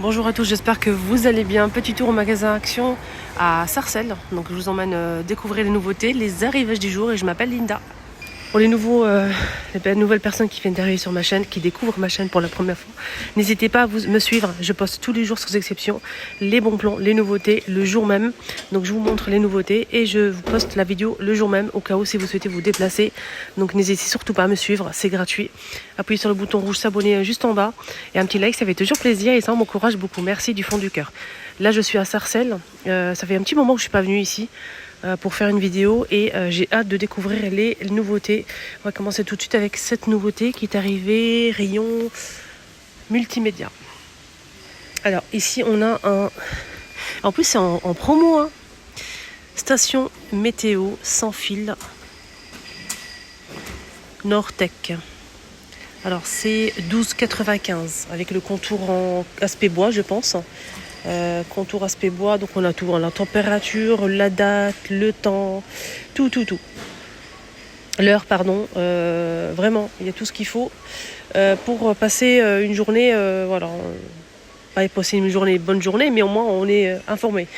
Bonjour à tous, j'espère que vous allez bien. Petit tour au magasin Action à Sarcelles. Donc je vous emmène découvrir les nouveautés, les arrivages du jour et je m'appelle Linda. Pour les nouvelles personnes qui viennent d'arriver sur ma chaîne, qui découvrent ma chaîne pour la première fois, n'hésitez pas à me suivre. Je poste tous les jours sans exception les bons plans, les nouveautés le jour même. Donc je vous montre les nouveautés et je vous poste la vidéo le jour même au cas où si vous souhaitez vous déplacer. Donc n'hésitez surtout pas à me suivre, c'est gratuit. Appuyez sur le bouton rouge s'abonner juste en bas et un petit like, ça fait toujours plaisir et ça m'encourage beaucoup. Merci du fond du cœur. Là je suis à Sarcelles, ça fait un petit moment que je suis pas venue ici pour faire une vidéo et j'ai hâte de découvrir les nouveautés. On va commencer tout de suite avec cette nouveauté qui est arrivée, rayon multimédia. Alors ici on a en plus c'est en promo, hein. Station météo sans fil Nortec. Alors c'est 12,95 avec le contour en aspect bois je pense. Contour aspect bois, donc on a tout, la température, la date, le temps, tout. L'heure, pardon, vraiment, il y a tout ce qu'il faut pour passer une journée, voilà, pas passer une bonne journée, mais au moins on est informé.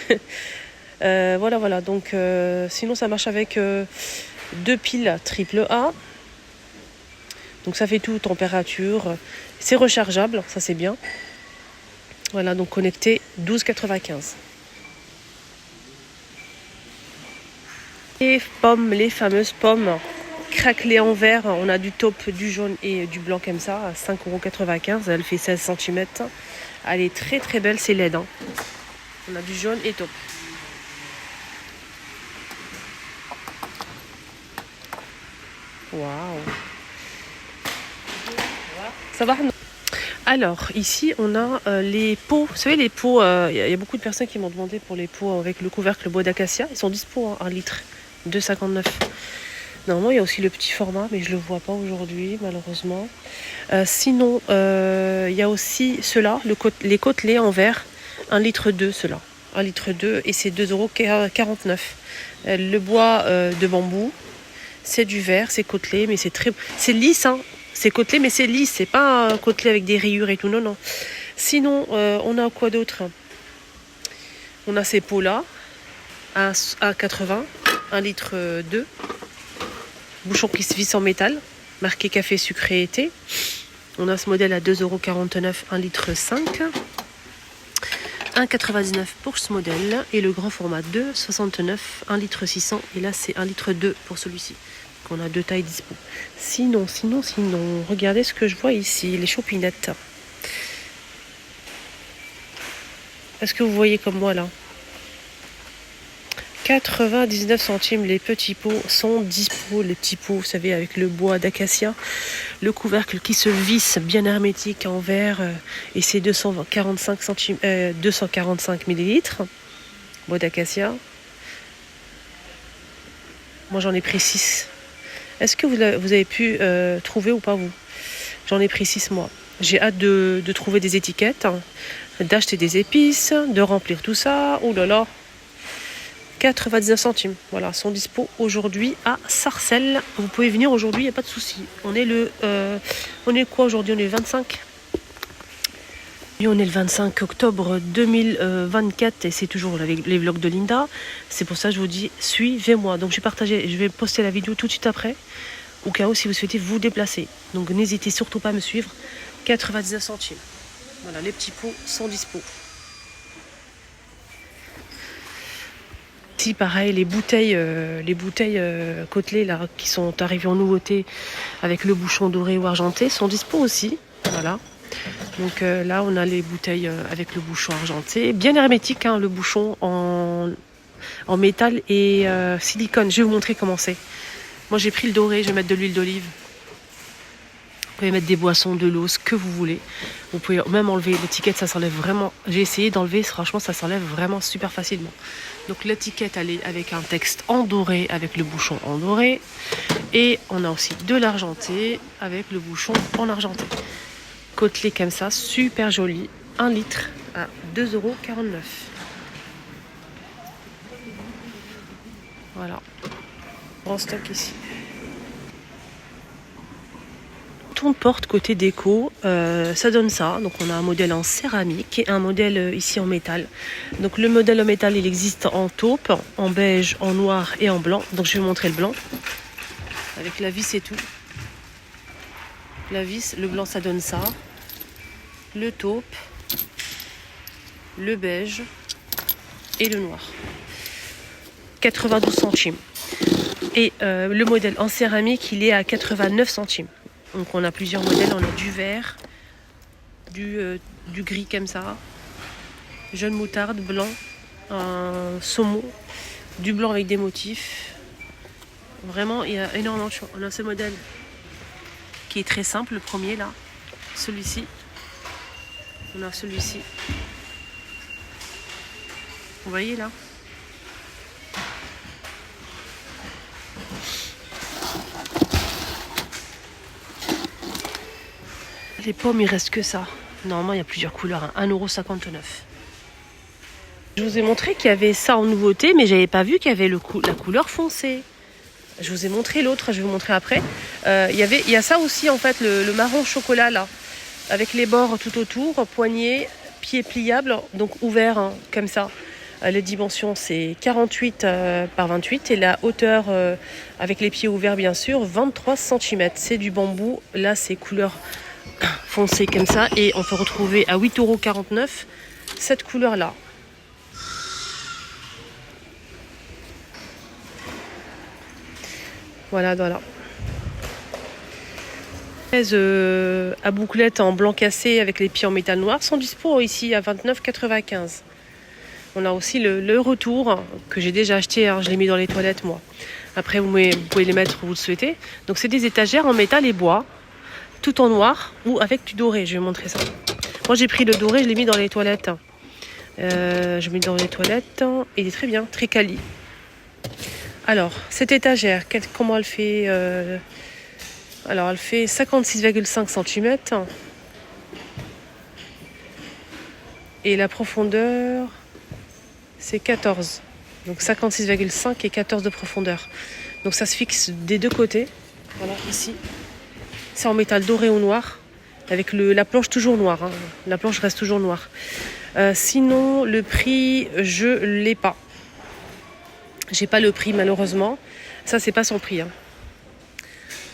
Voilà, donc sinon ça marche avec 2 piles triple A, donc ça fait tout, température, c'est rechargeable, ça c'est bien. Voilà, donc connecté 12,95. Les pommes, les fameuses pommes craquelées en verre. On a du taupe, du jaune et du blanc comme ça à 5,95 €. Elle fait 16 cm. Elle est très très belle, c'est LED. Hein. On a du jaune et taupe. Waouh. Ça va? Alors, ici, on a les pots. Vous savez, les pots, y a beaucoup de personnes qui m'ont demandé pour les pots avec le couvercle bois d'acacia. Ils sont dispo, hein, 1 litre, 2,59 €. Normalement, il y a aussi le petit format, mais je ne le vois pas aujourd'hui, malheureusement. Sinon, il y a aussi ceux-là, les côtelets en verre, 1 litre 2, ceux-là. 1 litre 2, et c'est 2,49 €. Le bois de bambou, c'est du verre, c'est côtelé, mais c'est lisse, hein. C'est côtelé, mais c'est lisse. C'est pas un côtelé avec des rayures et tout. Non. Sinon, on a quoi d'autre? On a ces pots-là. À 80. 1 litre 2. Bouchon qui se visse en métal. Marqué café sucré et thé. On a ce modèle à 2,49 €. 1 litre 5. 1,99 € pour ce modèle. Et le grand format 2,69. 1 litre 600. Et là, c'est 1 litre 2 pour celui-ci. On a 2 tailles dispo. Sinon, regardez ce que je vois ici, les chopinettes. Est-ce que vous voyez comme moi là? 99 centimes, les petits pots sont dispo. Les petits pots, vous savez, avec le bois d'acacia, le couvercle qui se visse bien hermétique en verre, et c'est 245 millilitres. Bois d'acacia. Moi j'en ai pris 6. Est-ce que vous avez pu trouver ou pas vous? J'en ai pris 6 mois. J'ai hâte de trouver des étiquettes, hein, d'acheter des épices, de remplir tout ça. Oh là là, 99 centimes. Voilà, sont dispo aujourd'hui à Sarcelles. Vous pouvez venir aujourd'hui, il n'y a pas de souci. On est quoi aujourd'hui? On est le 25. Et on est le 25 octobre 2024 et c'est toujours les vlogs de Linda. C'est pour ça que je vous dis suivez-moi. Donc je vais poster la vidéo tout de suite après, au cas où si vous souhaitez vous déplacer. Donc n'hésitez surtout pas à me suivre. 99 centimes. Voilà, les petits pots sont dispo. Ici pareil, les bouteilles côtelées là, qui sont arrivées en nouveauté avec le bouchon doré ou argenté sont dispo aussi. Voilà. Donc là, on a les bouteilles avec le bouchon argenté. Bien hermétique, hein, le bouchon en métal et silicone. Je vais vous montrer comment c'est. Moi, j'ai pris le doré, je vais mettre de l'huile d'olive. Vous pouvez mettre des boissons, de l'eau, ce que vous voulez. Vous pouvez même enlever l'étiquette, ça s'enlève vraiment. J'ai essayé d'enlever, franchement, ça s'enlève vraiment super facilement. Donc l'étiquette, elle est avec un texte en doré, avec le bouchon en doré. Et on a aussi de l'argenté avec le bouchon en argenté. Côtelé comme ça, super joli. 1 litre à 2,49 €. Voilà. En stock ici. tourne-porte côté déco, ça donne ça. Donc on a un modèle en céramique et un modèle ici en métal. Donc le modèle en métal, il existe en taupe, en beige, en noir et en blanc. Donc je vais vous montrer le blanc avec la vis et tout. La vis, le blanc, ça donne ça. Le taupe, le beige et le noir. 92 centimes. Et le modèle en céramique, il est à 89 centimes. Donc on a plusieurs modèles, on a du vert, du gris comme ça, jaune moutarde, blanc, un saumon, du blanc avec des motifs. Vraiment, il y a énormément de choix. On a ce modèle qui est très simple, le premier là, celui-ci. On a celui-ci. Vous voyez là? Les pommes, il reste que ça. Normalement, il y a plusieurs couleurs. 1,59 €. Je vous ai montré qu'il y avait ça en nouveauté, mais j'avais pas vu qu'il y avait la couleur foncée. Je vous ai montré l'autre, je vais vous montrer après. Il y a ça aussi, en fait, le marron chocolat, là. Avec les bords tout autour, poignets, pieds pliables, donc ouverts, hein, comme ça. Les dimensions, c'est 48 par 28. Et la hauteur, avec les pieds ouverts, bien sûr, 23 cm. C'est du bambou. Là, c'est couleur foncé comme ça, et on peut retrouver à 8,49 € cette couleur là. Voilà. À bouclettes en blanc cassé avec les pieds en métal noir sont dispo ici à 29,95 €. On a aussi le retour que j'ai déjà acheté, hein, je l'ai mis dans les toilettes moi. Après vous pouvez les mettre où vous le souhaitez. Donc c'est des étagères en métal et bois, tout en noir ou avec du doré. Je vais vous montrer ça. Moi j'ai pris le doré, je l'ai mis dans les toilettes. Je mets dans les toilettes. Il est très bien, très quali. Alors cette étagère, comment elle fait Alors elle fait 56,5 cm. Et la profondeur, c'est 14. Donc 56,5 et 14 de profondeur. Donc ça se fixe des deux côtés. Voilà, ici. C'est en métal doré ou noir, avec la planche toujours noire. Hein. La planche reste toujours noire. Sinon, le prix, je l'ai pas. J'ai pas le prix, malheureusement. Ça, c'est pas son prix. Hein.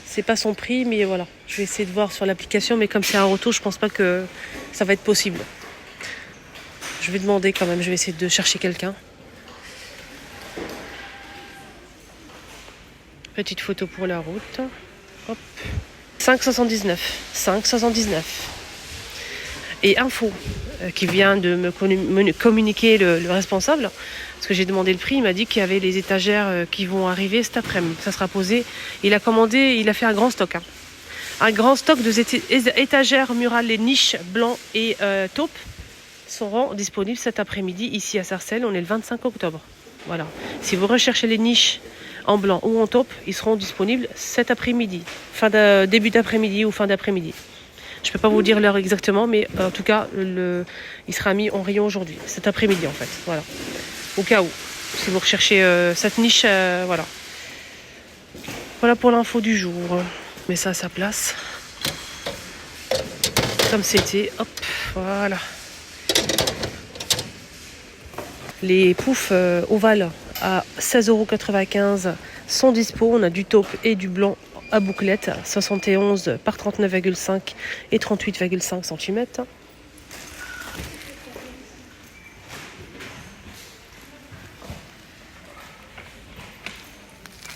C'est pas son prix, mais voilà. Je vais essayer de voir sur l'application, mais comme c'est un retour, je pense pas que ça va être possible. Je vais demander quand même, je vais essayer de chercher quelqu'un. Petite photo pour la route. Hop. 5,79. Et info qui vient de me communiquer le responsable, parce que j'ai demandé le prix, il m'a dit qu'il y avait les étagères qui vont arriver cet après-midi. Ça sera posé. Il a fait un grand stock. Hein. Un grand stock de étagères murales, les niches blancs et taupes seront disponibles cet après-midi ici à Sarcelles. On est le 25 octobre. Voilà. Si vous recherchez les niches en blanc ou en taupe, ils seront disponibles cet après-midi, début d'après-midi ou fin d'après-midi. Je ne peux pas vous dire l'heure exactement, mais en tout cas, il sera mis en rayon aujourd'hui, cet après-midi en fait. Voilà. Au cas où, si vous recherchez cette niche, voilà. Voilà pour l'info du jour. Je mets ça à sa place. Comme c'était, hop, voilà. Les poufs ovales à 16,95 € sont dispo. On a du taupe et du blanc à bouclette, 71 par 39,5 et 38,5 cm.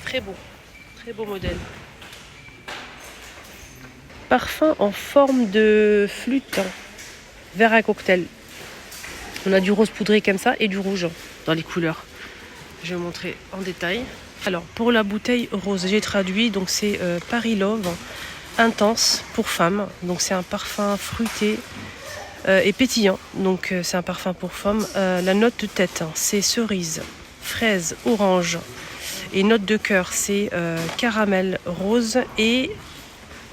Très beau modèle. Parfum en forme de flûte, verre à cocktail. On a du rose poudré comme ça et du rouge dans les couleurs. Je vais vous montrer en détail. Alors pour la bouteille rose, j'ai traduit, donc c'est Paris Love intense pour femmes. Donc c'est un parfum fruité et pétillant. Donc c'est un parfum pour femmes. La note de tête, hein, c'est cerise, fraise, orange. Et note de cœur, c'est caramel, rose et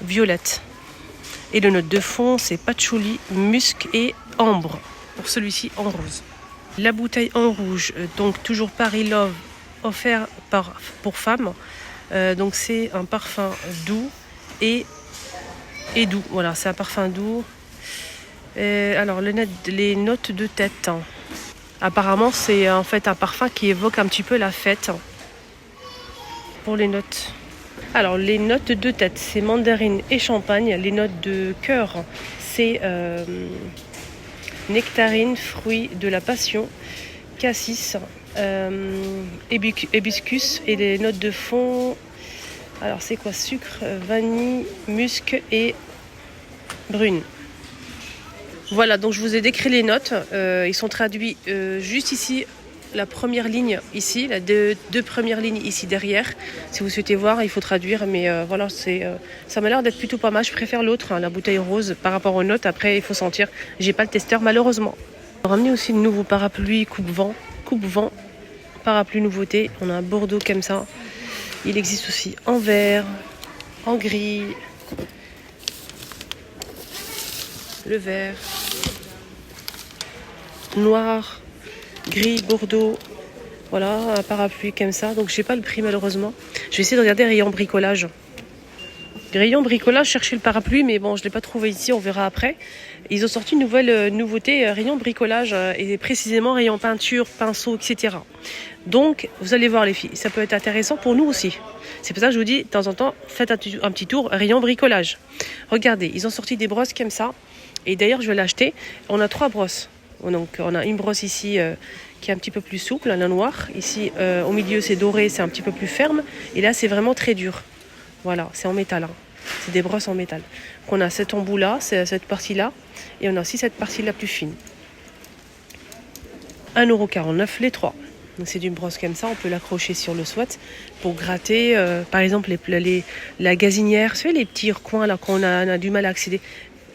violette. Et le note de fond, c'est patchouli, musc et ambre. Pour celui-ci en rose. La bouteille en rouge, donc toujours Paris Love, offert pour femmes. Donc c'est un parfum doux et et doux. Voilà, c'est un parfum doux. Alors, les notes de tête. Apparemment, c'est en fait un parfum qui évoque un petit peu la fête. Pour les notes. Alors, les notes de tête, c'est mandarine et champagne. Les notes de cœur, c'est nectarine, fruit de la passion, cassis, hibiscus. Et les notes de fond, alors c'est quoi? Sucre, vanille, musc et brune. Voilà, donc je vous ai décrit les notes. Ils sont traduits juste ici. La première ligne ici, la deux premières lignes ici derrière. Si vous souhaitez voir, il faut traduire, mais voilà, ça m'a l'air d'être plutôt pas mal. Je préfère l'autre, hein, la bouteille rose, par rapport aux notes. Après, il faut sentir. J'ai pas le testeur malheureusement. On a ramené aussi de nouveaux parapluies coupe-vent, parapluie nouveauté. On a un Bordeaux comme ça. Il existe aussi en vert, en gris, le vert, noir, gris, bordeaux. Voilà, un parapluie comme ça. Donc, je n'ai pas le prix malheureusement. Je vais essayer de regarder rayon bricolage. Rayon bricolage, chercher le parapluie, mais bon, je ne l'ai pas trouvé ici, on verra après. Ils ont sorti une nouvelle nouveauté, rayon bricolage, et précisément rayon peinture, pinceau, etc. Donc, vous allez voir les filles, ça peut être intéressant pour nous aussi. C'est pour ça que je vous dis, de temps en temps, faites un petit tour, rayon bricolage. Regardez, ils ont sorti des brosses comme ça. Et d'ailleurs, je vais l'acheter. On a 3 brosses. Donc, on a une brosse ici qui est un petit peu plus souple, la noire. Ici, au milieu, c'est doré, c'est un petit peu plus ferme. Et là, c'est vraiment très dur. Voilà, c'est en métal. Hein. C'est des brosses en métal. Donc, on a cet embout-là, cette partie-là. Et on a aussi cette partie-là plus fine. 1,49 € les 3. Donc, c'est d'une brosse comme ça. On peut l'accrocher sur le SWAT pour gratter, par exemple, la gazinière. Vous savez, les petits recoins là qu'on a du mal à accéder.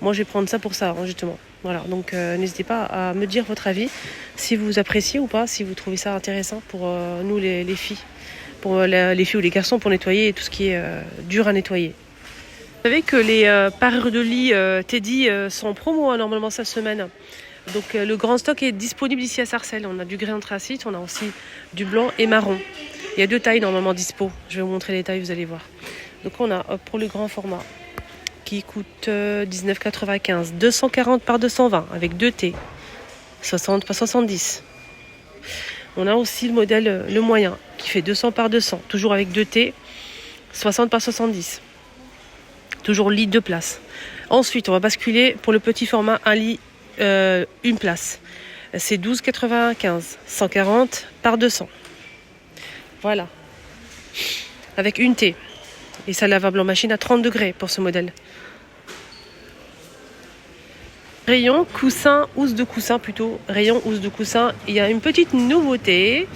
Moi, je vais prendre ça pour ça, hein, justement. Voilà, donc n'hésitez pas à me dire votre avis, si vous appréciez ou pas, si vous trouvez ça intéressant pour nous les filles, pour les filles ou les garçons pour nettoyer tout ce qui est dur à nettoyer. Vous savez que les parures de lit Teddy sont en promo normalement cette semaine. Donc le grand stock est disponible ici à Sarcelles. On a du gris anthracite, on a aussi du blanc et marron. Il y a 2 tailles normalement dispo. Je vais vous montrer les tailles, vous allez voir. Donc on a pour le grand format qui coûte 19,95 €, 240 par 220 avec 2 T, 60 par 70. On a aussi le modèle le moyen qui fait 200 par 200, toujours avec 2 T, 60 par 70. Toujours lit 2 places. Ensuite, on va basculer pour le petit format un lit 1 place. C'est 12,95 €, 140 par 200. Voilà. Avec 1 T. Et ça lavable en machine à 30 degrés pour ce modèle. Rayon coussin, housse de coussin plutôt. Rayon housse de coussin. Il y a une petite nouveauté.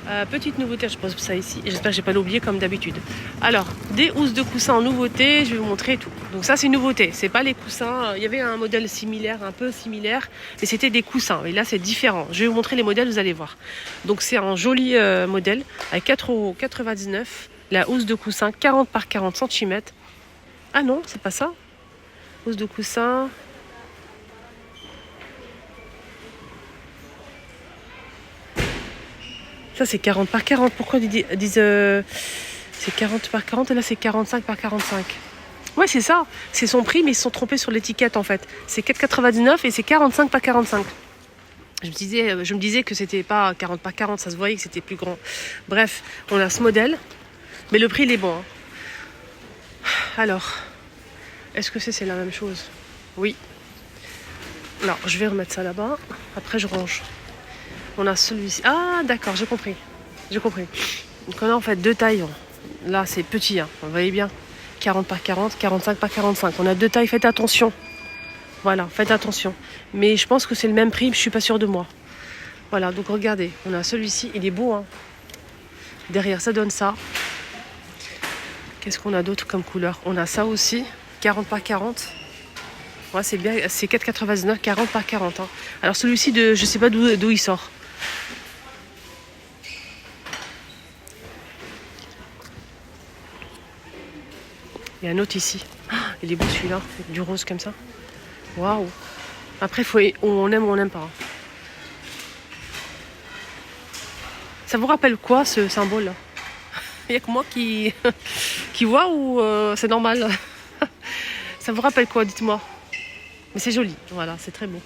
Je pose ça ici. J'espère que je n'ai pas l'oublié comme d'habitude. Alors, des housses de coussin en nouveauté. Je vais vous montrer tout. Donc ça, c'est une nouveauté. C'est pas les coussins. Il y avait un modèle similaire, un peu similaire. Mais c'était des coussins. Et là, c'est différent. Je vais vous montrer les modèles, vous allez voir. Donc c'est un joli modèle avec 4,99 €. La housse de coussin 40 par 40 cm. Ah non, c'est pas ça. Housse de coussin. Ça c'est 40 par 40. Pourquoi ils disent c'est 40 par 40 et là c'est 45 par 45. Ouais, c'est ça. C'est son prix, mais ils se sont trompés sur l'étiquette en fait. C'est 4,99 € et c'est 45 par 45. Je me disais que c'était pas 40 par 40, ça se voyait que c'était plus grand. Bref, on a ce modèle. Mais le prix, il est bon. Hein. Alors, est-ce que c'est la même chose? Oui. Alors, je vais remettre ça là-bas. Après, je range. On a celui-ci. Ah, d'accord, j'ai compris. Donc, on a en fait 2 tailles. Là, c'est petit. Hein. Vous voyez bien. 40 par 40, 45 par 45. On a 2 tailles. Faites attention. Voilà, faites attention. Mais je pense que c'est le même prix. Je suis pas sûre de moi. Voilà, donc regardez. On a celui-ci. Il est beau. Hein. Derrière, ça donne ça. Qu'est-ce qu'on a d'autre comme couleur? On a ça aussi, 40 par 40. Ouais, c'est bien, c'est 4,99, 40 par 40. Hein. Alors celui-ci, je sais pas d'où il sort. Il y a un autre ici. Oh, il est beau celui-là, du rose comme ça. Waouh. Après, on aime ou on n'aime pas. Ça vous rappelle quoi ce symbole-là? Il n'y a que moi qui voit ou c'est normal? Ça vous rappelle quoi, dites-moi? Mais c'est joli, voilà, c'est très beau.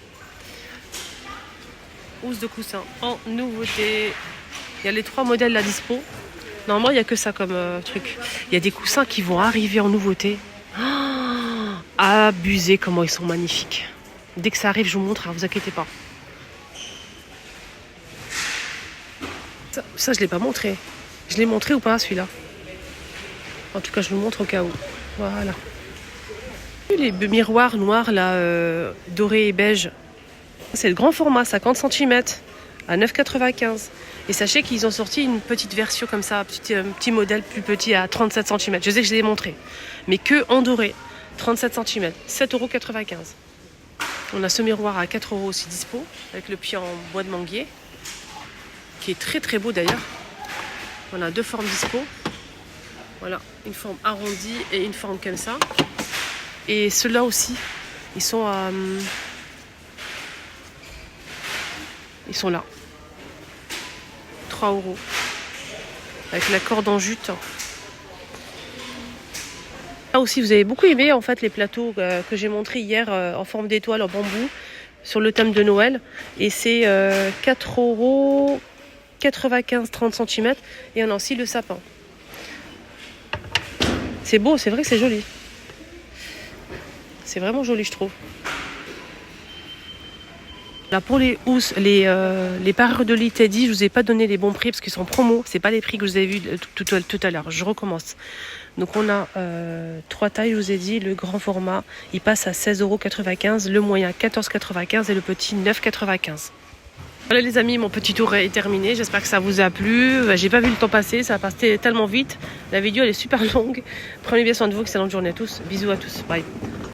Housse de coussin en nouveauté. Il y a les 3 modèles à dispo. Normalement, il n'y a que ça comme truc. Il y a des coussins qui vont arriver en nouveauté. Oh, abusez comment ils sont magnifiques. Dès que ça arrive, je vous montre, ne vous inquiétez pas. Ça je ne l'ai pas montré. Je l'ai montré ou pas, celui-là? En tout cas, je vous le montre au cas où. Voilà. Les miroirs noirs, là, dorés et beige. C'est le grand format, 50 cm, à 9,95 €. Et sachez qu'ils ont sorti une petite version comme ça, un petit modèle plus petit à 37 cm. Je sais que je l'ai montré, mais que en doré, 37 cm, 7,95 €. On a ce miroir à 4 € aussi dispo, avec le pied en bois de manguier, qui est très très beau d'ailleurs. On a 2 formes dispo. Voilà, une forme arrondie et une forme comme ça. Et ceux-là aussi, ils sont à... Ils sont là. 3 €. Avec la corde en jute. Là aussi, vous avez beaucoup aimé en fait les plateaux que j'ai montrés hier en forme d'étoile en bambou sur le thème de Noël. Et c'est 4 €, 30 cm. Et on a aussi le sapin. C'est beau, c'est vrai que c'est joli. C'est vraiment joli, je trouve. Là pour les housses, les parures de lit Teddy, je vous ai pas donné les bons prix parce qu'ils sont en promo. C'est pas les prix que vous avez vus tout à l'heure. Je recommence. Donc on a 3 tailles, je vous ai dit. Le grand format, il passe à 16,95 €. Le moyen 14,95 € et le petit 9,95 €. Voilà les amis, mon petit tour est terminé. J'espère que ça vous a plu. J'ai pas vu le temps passer, ça a passé tellement vite. La vidéo elle est super longue. Prenez bien soin de vous, excellente journée à tous. Bisous à tous. Bye.